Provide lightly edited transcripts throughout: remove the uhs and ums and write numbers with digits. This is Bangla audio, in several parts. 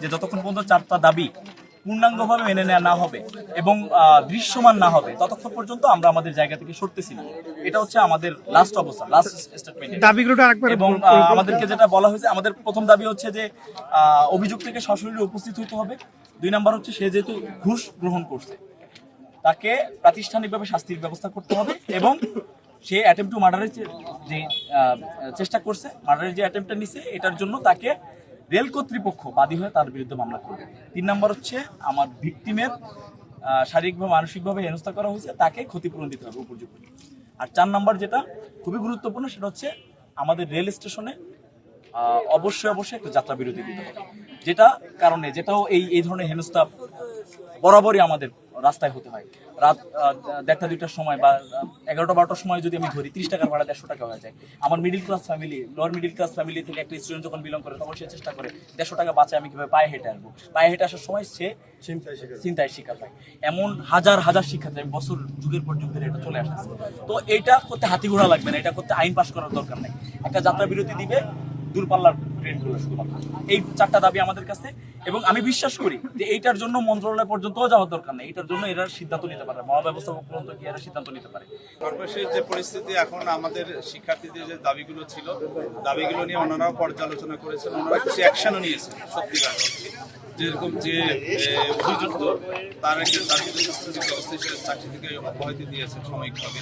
যে যতক্ষণ পর্যন্ত 4টা দাবি পূর্ণাঙ্গভাবে মেনে নেওয়া না হবে এবং দৃশ্যমান না হবে ততক্ষণ পর্যন্ত আমরা আমাদের জায়গা থেকে সরতেছি না। এটা হচ্ছে আমাদের লাস্ট অবস্থা, লাস্ট স্টেটমেন্ট। দাবিগুলো আরেকবার এবং আমাদেরকে যেটা বলা হয়েছে, আমাদের প্রথম দাবি হচ্ছে যে অভিযোগ থেকে সশরীরে উপস্থিত হতে হবে। 2 নাম্বার হচ্ছে সে যেহেতু ঘুষ গ্রহণ করছে তাকে প্রাতিষ্ঠানিকভাবে শাস্তির ব্যবস্থা করতে হবে এবং সে অ্যাটেম্প টু মার্ডারের যে চেষ্টা করছে, মার্ডারের যে অ্যাটেম্পটা নিছে এটার জন্য তাকে রেল কর্তৃপক্ষ বাদী হয়ে তার বিরুদ্ধে মামলা করবে। 3 নাম্বার হচ্ছে আমার ভিকটিমের শারীরিকভাবে মানসিকভাবে হেনস্থা করা হয়েছে তাকে ক্ষতিপূরণ দিতে হবে উপযুক্ত। আর 4 নাম্বার যেটা খুবই গুরুত্বপূর্ণ সেটা হচ্ছে আমাদের রেল স্টেশনে অবশ্যই একটা যাত্রা বিরতি দিতে হবে, যেটা কারণে যেটাও এই ধরনের হেনস্থা বরাবরই আমাদের রাস্তায় হতে হয়। রাত 1টা 2টার সময় বা 11টা 12টার সময় যদি আমি ধরি 30 টাকার ভাড়া 150 টাকা হয়ে যায়। আমার middle class family, lower middle class family থেকে একটা স্টুডেন্ট যখন বিলং করে তখন সে চেষ্টা করে 150 টাকা বাঁচে আমি কিভাবে পায়ে হেঁটে আসবো। পায়ে হেঁটে আসার সময় সে চিন্তায় শিকার হয়। এমন হাজার হাজার শিক্ষার্থী, আমি বছর যুগের পর যুগ ধরে এটা চলে আসতেছে। তো এইটা করতে হাতি ঘোড়া লাগবে না, এটা করতে আইন পাস করার দরকার নেই। একটা যাত্রা বিরতি দিবে দূরপাল্লার ট্রেনগুলো শুধুমাত্র। এই 4টা দাবি আমাদের কাছে এবং আমি বিশ্বাস করি যে এইটার জন্য মন্ত্রণালয় পর্যন্ত যাওয়ার দরকার নেই। এটার জন্য এরা সিদ্ধান্ত নিতে পারে, মহাব্যবস্থাপক পর্যন্ত কি এরা সিদ্ধান্ত নিতে পারে। সর্বশেষ যে পরিস্থিতি এখন আমাদের শিক্ষার্থীদের যে দাবিগুলো ছিল, দাবিগুলো নিয়ে ওনারাও পর্যালোচনা করেছেন, ওনারা কিছু অ্যাকশনও নিয়েছেন। সত্যিকার যেরকম যে অভিযুক্ত তার কিন্তু স্থগিত অবস্থায় চাকরি থেকে অব্যাহতি দিয়েছেন সাময়িকভাবে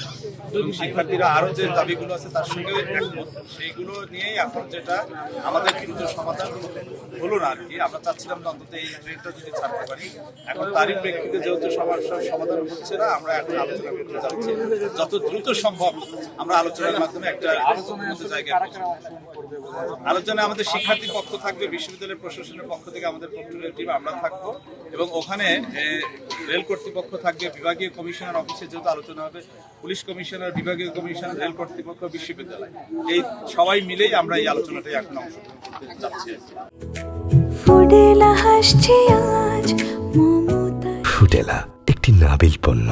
এবং শিক্ষার্থীরা আরও যে দাবিগুলো আছে তার সঙ্গে একমত। সেইগুলো নিয়েই এখন যেটা আমাদের দ্রুত সমাধান হলো না আর কি, আমরা চাচ্ছিলাম যে অন্তত এই ট্রেনটা যদি ছাড়তে পারি। এখন তারই প্রেক্ষিতে যেহেতু সমস্যার সমাধান হচ্ছে না, আমরা এখন আলোচনা করতে যাচ্ছি যত দ্রুত সম্ভব আমরা আলোচনার মাধ্যমে একটা জায়গায় আলোচনায় আমাদের শিক্ষার্থীর পক্ষ থাকবে, বিশ্ববিদ্যালয়ের প্রশাসনের পক্ষ থেকে আমাদের পোর্টফোলিও টিম আমরা থাকবো এবং ওখানে রেল কর্তৃপক্ষ থাকবে, বিভাগীয় কমিশনার অফিসে যেহেতু আলোচনা হবে, পুলিশ কমিশনার, বিভাগীয় কমিশনার, রেল কর্তৃপক্ষ, বিশ্ববিদ্যালয়, এই সবাই মিলেই আমরা এই আলোচনাটাই এখন অংশগ্রহণ করতে যাচ্ছি। ফুডেলা হাসছে আজ মমতা। ফুডেলা একটি নাবিল পণ্য।